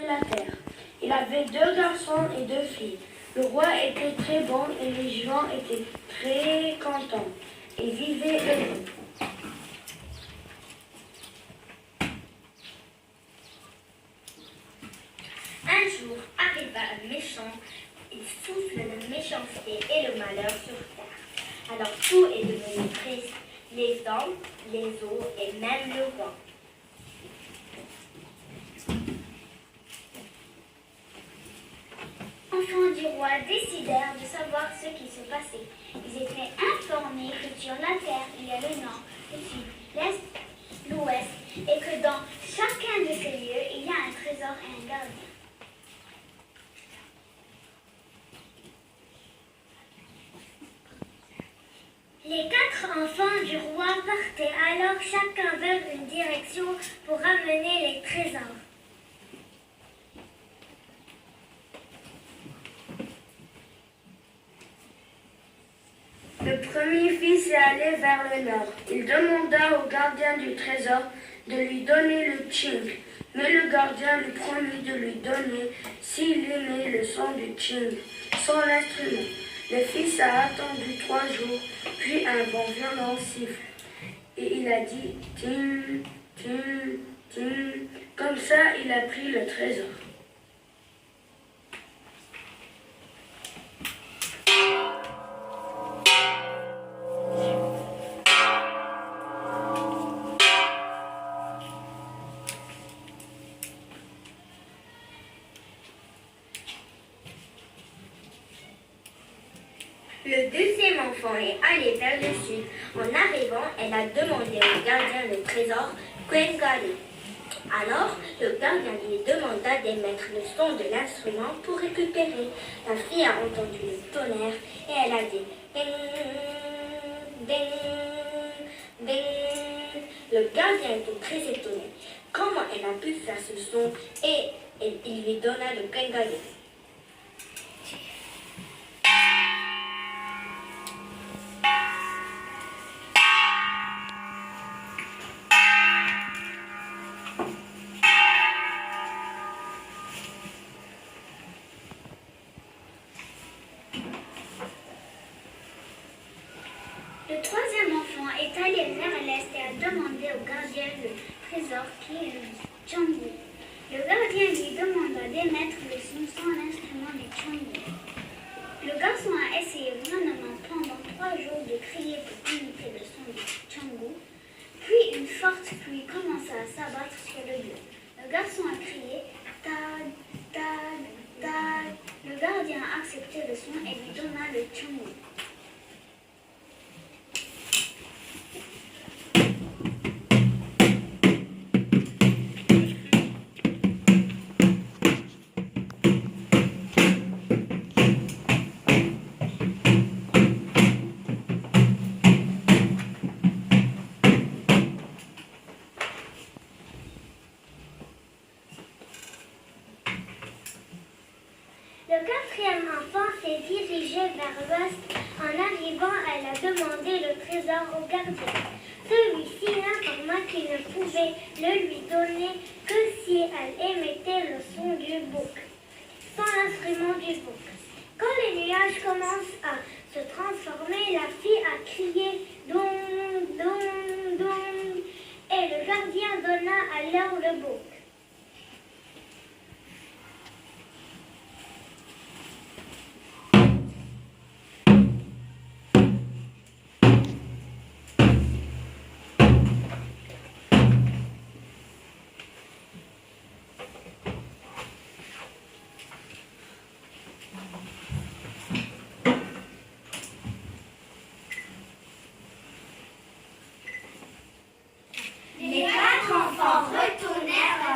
construit la terre. Il avait 2 garçons et 2 filles. Le roi était très bon et les gens étaient très contents et vivaient heureux. Un jour arriva un méchant, il souffle la méchanceté et le malheur sur terre. Alors tout est devenu triste, les hommes, les eaux et même le roi. Enfants du roi décidèrent de savoir ce qui se passait. Ils étaient informés que sur la terre il y a le nord, le sud, l'est, l'ouest, et que dans chacun de ces lieux il y a un trésor et un gardien. Les 4 enfants du roi partaient alors chacun vers une direction pour ramener les trésors. Le premier fils est allé vers le nord. Il demanda au gardien du trésor de lui donner le tching. Mais le gardien lui promit de lui donner s'il aimait le son du tching, son instrument. Le fils a attendu 3 jours, puis un vent violent siffle. Et il a dit ting, ting, ting. Comme ça, il a pris le trésor. Le deuxième enfant est allé vers le sud. En arrivant, elle a demandé au gardien le trésor Kwengali. Alors, le gardien lui demanda d'émettre le son de l'instrument pour récupérer. La fille a entendu le tonnerre et elle a dit ding, ding, ding. Le gardien était très étonné. Comment elle a pu faire ce son et il lui donna le Kwengali. Le troisième enfant est allé vers l'est et a demandé au gardien le trésor qui est le tchangu. Le gardien lui demanda d'émettre le son sans l'instrument du tchangu. Le garçon a essayé vainement pendant 3 jours de crier pour imiter le son du tchangu. Puis une forte pluie commença à s'abattre sur le lieu. Le garçon a crié tag, tag, tag. Le gardien a accepté le son et lui donna le tchangu. Le quatrième enfant s'est dirigé vers l'ouest. En arrivant, elle a demandé le trésor au gardien. Celui-ci l'informa qu'il ne pouvait le lui donner que si elle émettait le son du bouc, sans l'instrument du bouc. Quand les nuages commencent à se transformer, la fille a crié dong, dong, dong, et le gardien donna alors le bouc. Les 4 enfants retournèrent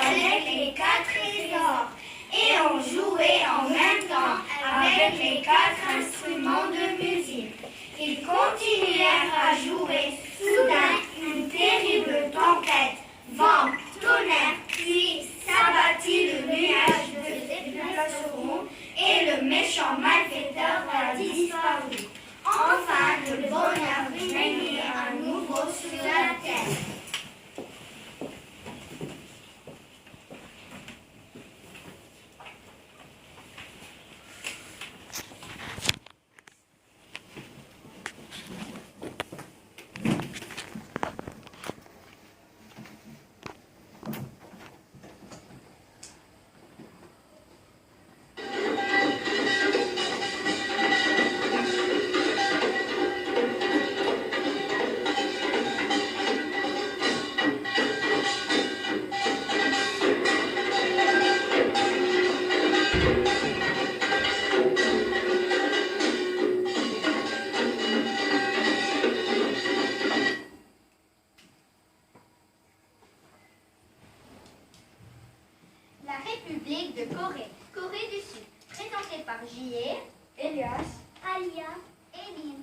République de Corée, Corée du Sud, présenté par J.E., Elias, Alia et Lynn.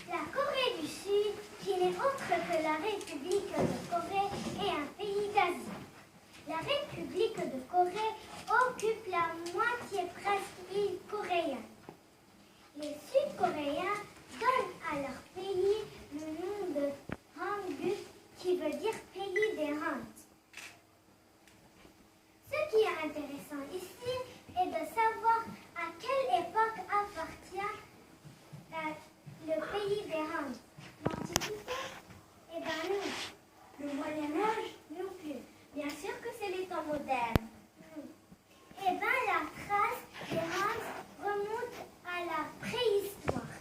La Corée du Sud, qui n'est autre que la République de Corée, est un pays d'Asie. La République de Corée occupe la moitié presque coréenne. Les Sud-Coréens donnent à leur pays le nom de Hanguk, qui veut dire pays des Han. Ce qui est intéressant ici est de savoir à quelle époque appartient le pays des Han. L'Antiquité? Eh bien non. Le Moyen-Âge? Non plus. Bien sûr que c'est les temps modernes. Eh bien la trace des Han remonte à la préhistoire.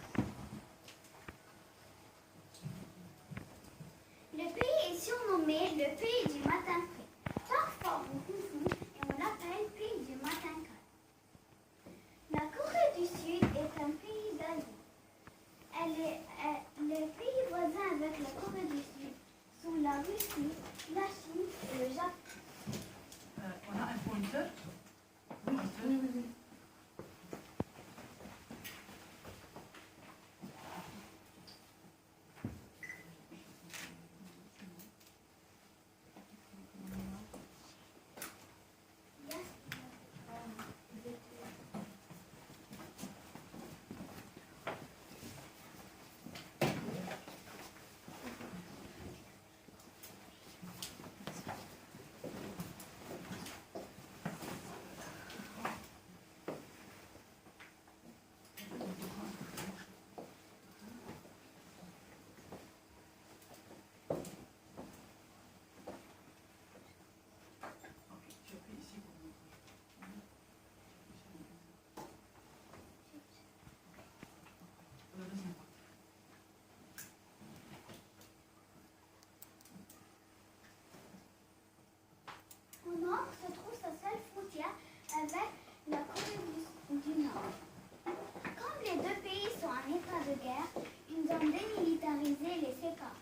Le pays est surnommé le pays du matin frais. Parfois on confond et on l'appelle pays du matin calme. La Corée du Sud est un pays d'Asie. Elle est le pays voisin avec la Corée du Sud sont la Russie, la Chine et le Japon. On a un pointeur. Au nord se trouve sa seule frontière avec la Corée du Nord. Comme les deux pays sont en état de guerre, une zone démilitarisée les sépare.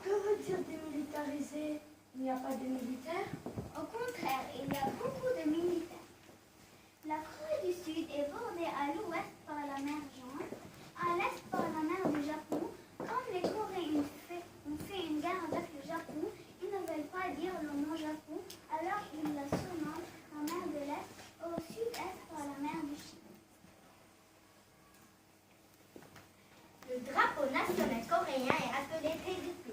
que veut dire démilitarisé? Il n'y a pas de militaires? Au contraire, il y a beaucoup de militaires. La Corée du Sud est bordée à l'ouest par la mer Jaune, à l'est par la mer du Japon. Comme les Coréens ont fait une guerre avec le Japon, ils ne veulent pas dire le mot Japon, alors ils la surnomment la mer de l'Est, au sud-est par la mer du Chine. Le drapeau national coréen est appelé KGP.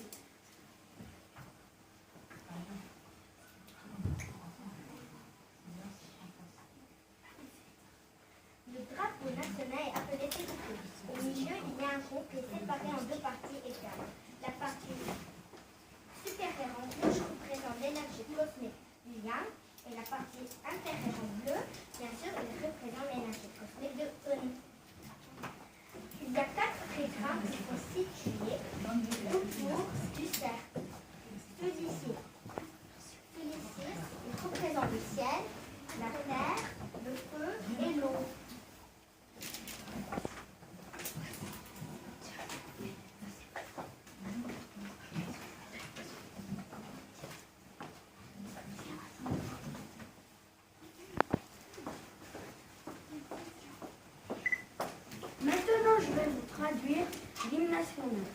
Le drapeau national est appelé KGP. Au milieu, il y a un rond qui est séparé en deux parties égales. La partie supérieure en rouge représente l'énergie cosmique du yang et la partie inférieure en bleu, bien sûr, elle représente l'énergie cosmique de Eun. Il y a 4 trigrams qui sont situés autour du cercle. Ceux-ci, ils représentent le ciel, la terre, le feu et l'eau. Maintenant, je vais vous traduire l'hymne national.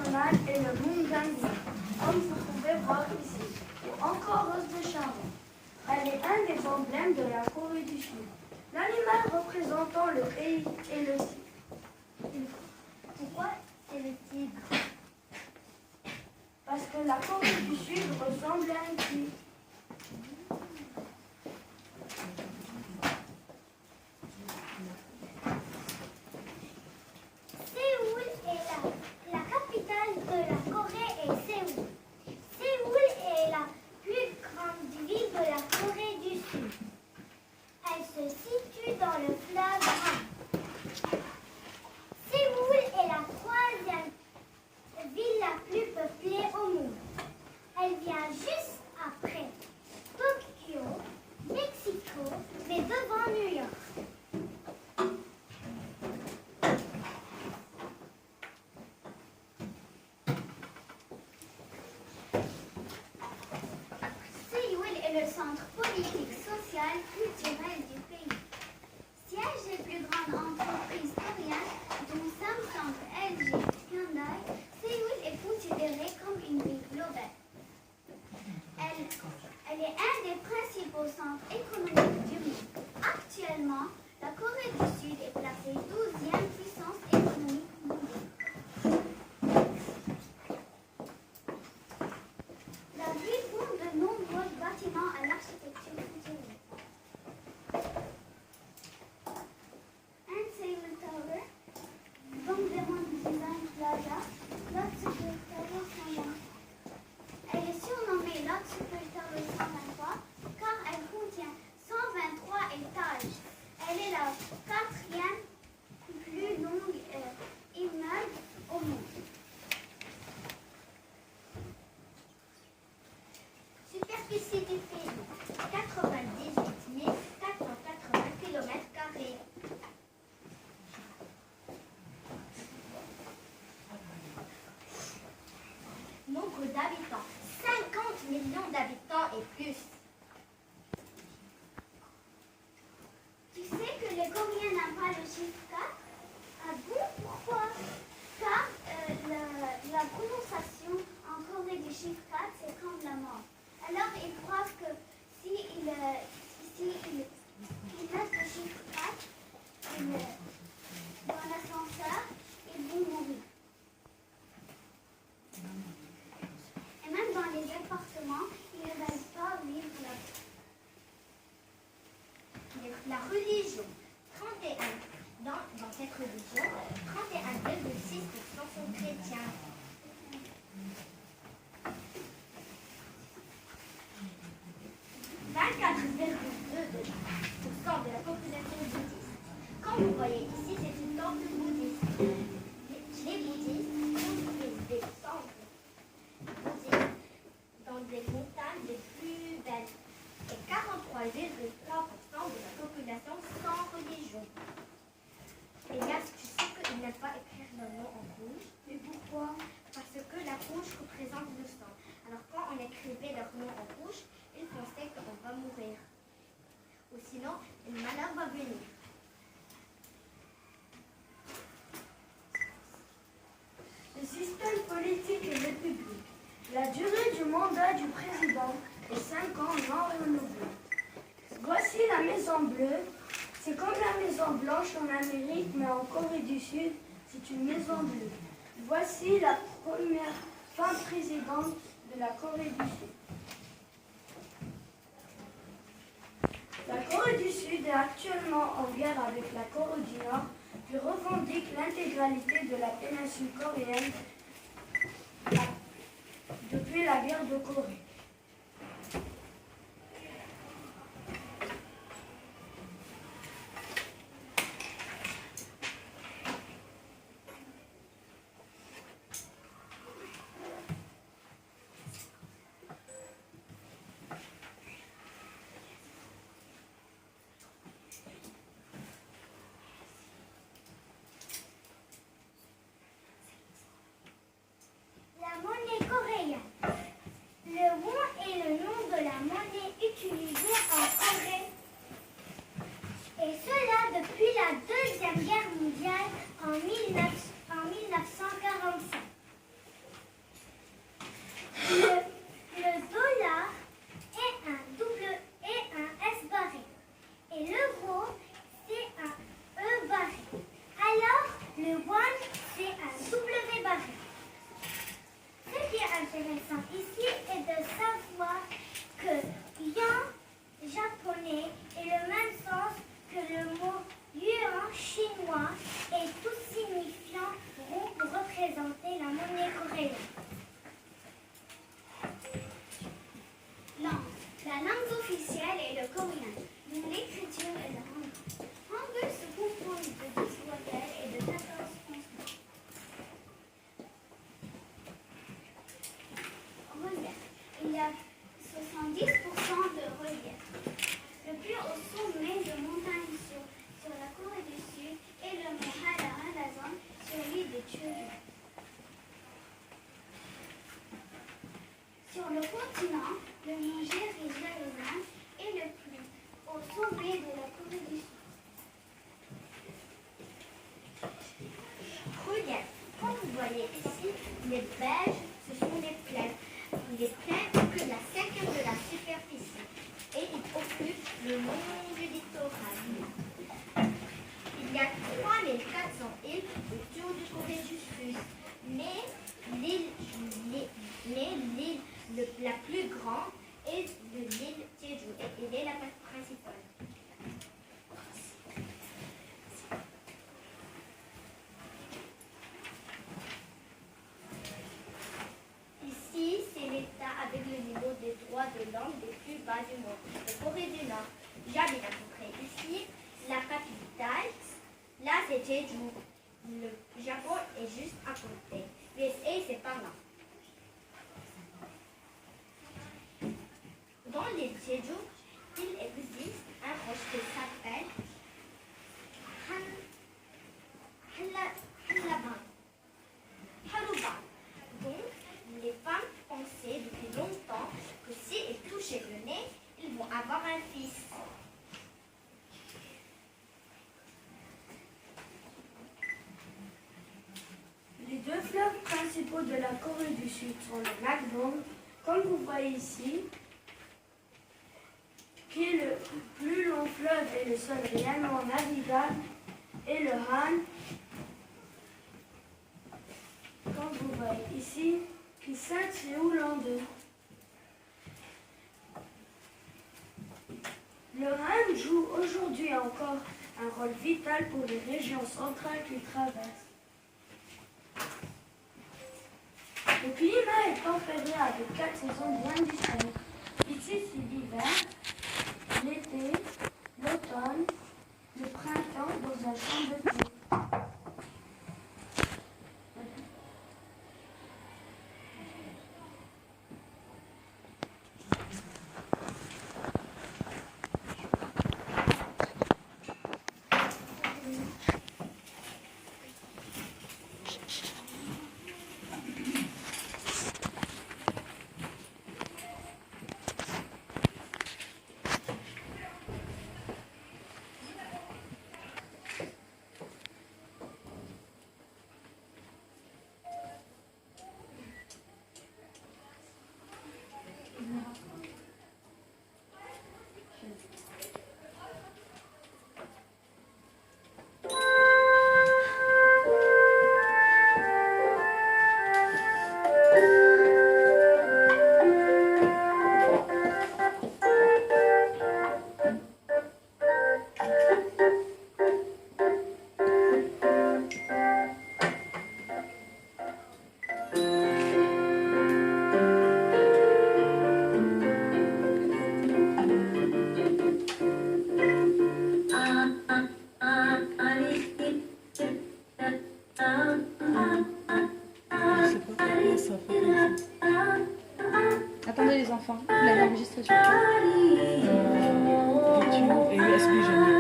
national est le mundungu, comme vous pouvez voir ici, ou encore rose de Charon. Elle est un des emblèmes de la Corée du Sud. L'animal représentant le pays est le tigre. Pourquoi c'est le tigre? Parce que la Corée du Sud ressemble à un tigre. Séoul est la capitale de la Corée est Séoul. Séoul est la plus grande ville de la Corée du Sud. Elle se situe dans le fleuve Han. Séoul est la troisième ville la plus peuplée au monde. Elle vient juste après Tokyo, Mexico, mais devant New York. Séoul est le centre politique, social, culturel du pays. Siège des plus grandes entreprises coréennes, dont Samsung, LG, Hyundai, Séoul est considérée comme une ville globale. Elle est un des principaux centres économiques du monde. Actuellement, la Corée du Sud est placée 12e puissance économique mondiale. La ville compte de nombreux bâtiments à l'architecture futuriste. Un Seoul Tower, Dongdaemun Design Plaza, Lot Super Tower 101. Elle est surnommée Lot Super Tower 123 car elle contient 123 étages. Elle est la quatrième plus longue immeuble au monde. Superficie du pays, 98 480 km². Nombre d'habitants, 50 millions d'habitants et plus. Tu sais que les Coréens n'aiment pas le chiffre 4? Ah bon? Pourquoi? Car la prononciation en Corée du chiffre 4, c'est comme la mort. Alors ils croient que s'ils mettent le chiffre 4 dans l'ascenseur, ils vont mourir. Et même dans les appartements, ils ne veulent pas vivre là. La religion, 31. Dans cette religion, 31,6% sont chrétiens. 24,2% de la population bouddhiste. Comme vous voyez ici, c'est une temple bouddhiste. Les bouddhistes construisent des temples bouddhistes dans des montagnes les plus belles. Et 43,3% de la population sans religion. Et là, tu sais qu'ils n'aiment pas écrire leur nom en rouge. Mais pourquoi? Parce que la rouge représente le sang. Alors quand on écrivait leur nom en rouge, ils pensaient qu'on va mourir. Ou sinon, le malheur va venir. Le système politique est république. La durée du mandat du président est 5 ans non renouvelable. Voici la Maison Bleue. C'est comme la Maison Blanche en Amérique, mais en Corée du Sud, c'est une Maison Bleue. Voici la première femme présidente de la Corée du Sud. La Corée du Sud est actuellement en guerre avec la Corée du Nord, qui revendique l'intégralité de la péninsule coréenne depuis la guerre de Corée. La monnaie coréenne. Le coréen. Langue. La langue officielle est le coréen, dont l'écriture est le hangul. Hangul se compose de 10 voyelles et de 14 consonnes. Relief. Il y a 70% de relief. Le plus haut sommet de montagne sur la Corée du Sud est le mont Halalazon sur l'île de Jeju. Sur le continent, le mont Jérusalem est le plus haut sommet de la Corée du Sud. Relief. Comme vous voyez ici, les beiges, ce sont des plaines. Les plaines occupent la cinquième de la superficie et ils occupent le long du littoral. Il y a 3400 îles autour du Corée du Sud, mais l'île la plus grande est l'île Jeju et elle est la principale. Ici, c'est l'État avec le niveau des droits de l'homme les plus bas du monde. La Corée du Nord, j'habite à peu près ici. La capitale, là c'est Jeju. Le Japon est juste à côté. l'USA c'est par là. Dans l'île Jeju, il existe un roche qui s'appelle Haruban. Donc, les femmes pensaient depuis longtemps que si ils touchaient le nez, ils vont avoir un fils. Les deux fleuves principaux de la Corée du Sud sont le Mekong, comme vous voyez ici, qui est le plus long fleuve et le seul réellement navigable, et le Han, comme vous voyez ici, qui s'intitule en deux. Le Han joue aujourd'hui encore un rôle vital pour les régions centrales qu'il traverse. Le climat est tempéré avec 4 saisons bien distinctes. Ici, c'est l'hiver, l'été, l'automne, le printemps dans un champ de blé. Attendez les enfants, vous l'avez enregistré sur YouTube et USB jamais.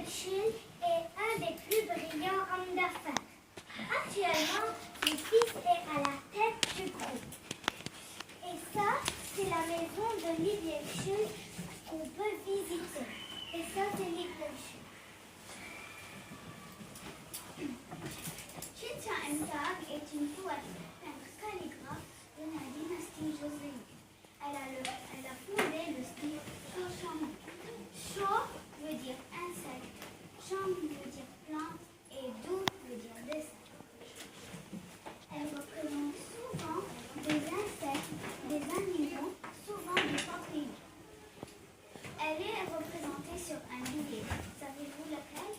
Churchill est un des plus brillants hommes d'affaires. Actuellement, le fils est à la tête du groupe. Et ça, c'est la maison de Lydia Churchill qu'on peut visiter. Et ça, c'est Lydia Churchill. Chicha Mtag est une poète, peintre calligraphe de la dynastie Joséite. Elle a fondé le style Cho-Chaman. Cho veut dire insecte, Cham veut dire plante et Dou veut dire dessin. Elle représente souvent des insectes, des animaux, souvent des papillons. Elle est représentée sur un billet. Savez-vous lequel?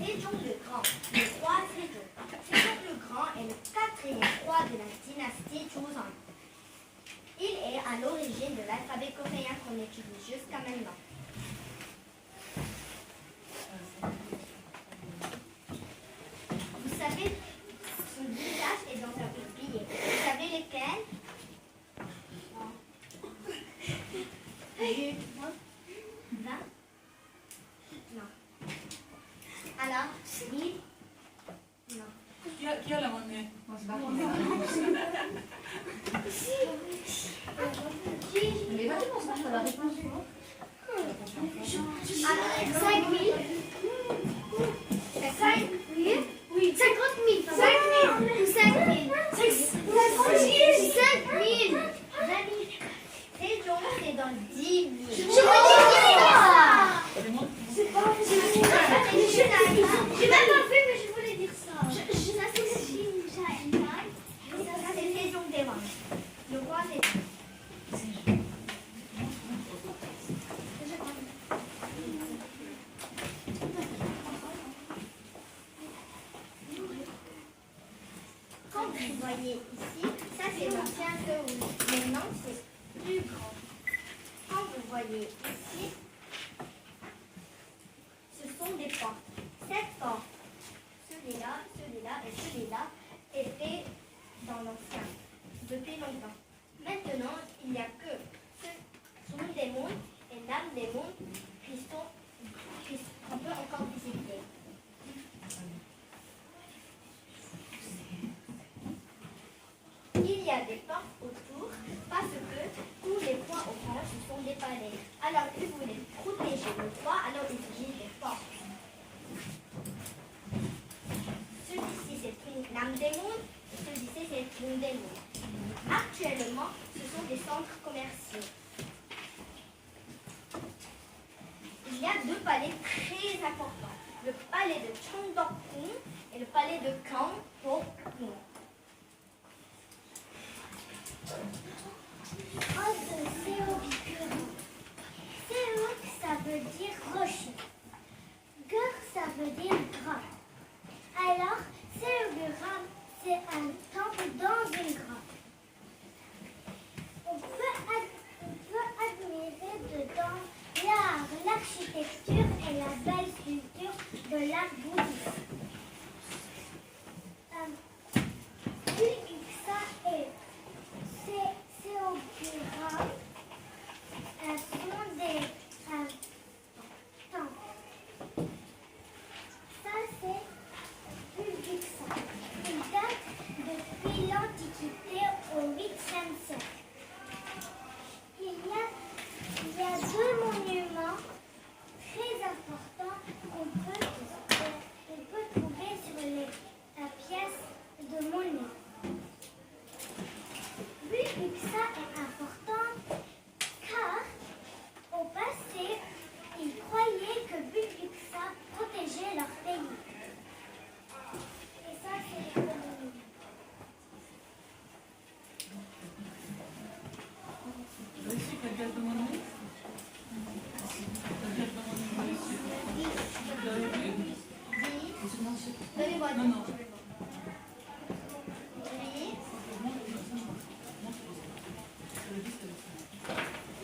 Sejong le Grand, le roi Sejong. Sejong le Grand est le 4e roi de la dynastie Joseon. Il est à l'origine de l'alphabet coréen qu'on utilise jusqu'à maintenant. Vous savez, son visage est dans un billet. Vous savez lesquels? Non. 20? Non. Alors, 1000? Non. Qui a la monnaie? Alors, 5000? 5000? Oui. 50 000. 5 000. 5 000. Sejong, c'est dans 10 000. Je vous dis ça. J'ai même pas fait, mais je voulais dire ça. Ça, c'est Shinja Entai. Ça, c'est Sejong Daewon. Le roi Sejong. Quand vous voyez ici, ça c'est l'ancien Séoul. Maintenant, c'est plus grand. Quand vous voyez ici, ce sont des portes. Cette porte, celui-là et celui-là étaient dans l'ancien, depuis longtemps. Maintenant, il n'y a que Sun Daemon et Nam Daemon qu'on peut encore visiter. Il y a des portes autour parce que tous les points au fond ce sont des palais. Alors, ils voulaient protéger le roi, alors ils utilisent des portes. Celui-ci, c'est Nam Daemon, et celui-ci, c'est Sun Daemon. Actuellement, ce sont des centres commerciaux. Il y a 2 palais très importants. Le palais de Cheongdeok-gung et le palais de Gangdeok-gung. Oh, de Séoul. Séoul, ça veut dire rocher. Gur, ça veut dire grappe. Alors, Séoul-gur, c'est un temple dans une grappe. On peut admirer dedans l'art, l'architecture et la belle sculpture de l'art bouddhiste. Bulguksa et Séoul-gur sont des temples. Ça, c'est Bulguksa. Il date depuis l'Antiquité au 8e siècle. Il y a 2 monuments très importants qu'on peut trouver sur la pièce de monnaie. Bulguksa est important car au passé, ils croyaient que Bulguksa protégeait leur pays. Et ça, c'est les monuments. Ici, quelqu'un de monnaie? Donnez-moi Non, non.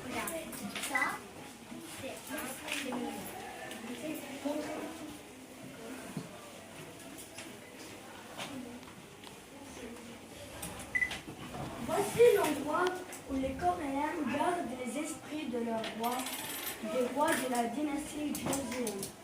Regarde, ça, c'est Voici l'endroit où les Coréens gardent les esprits de leurs rois, des rois de la dynastie Joseon.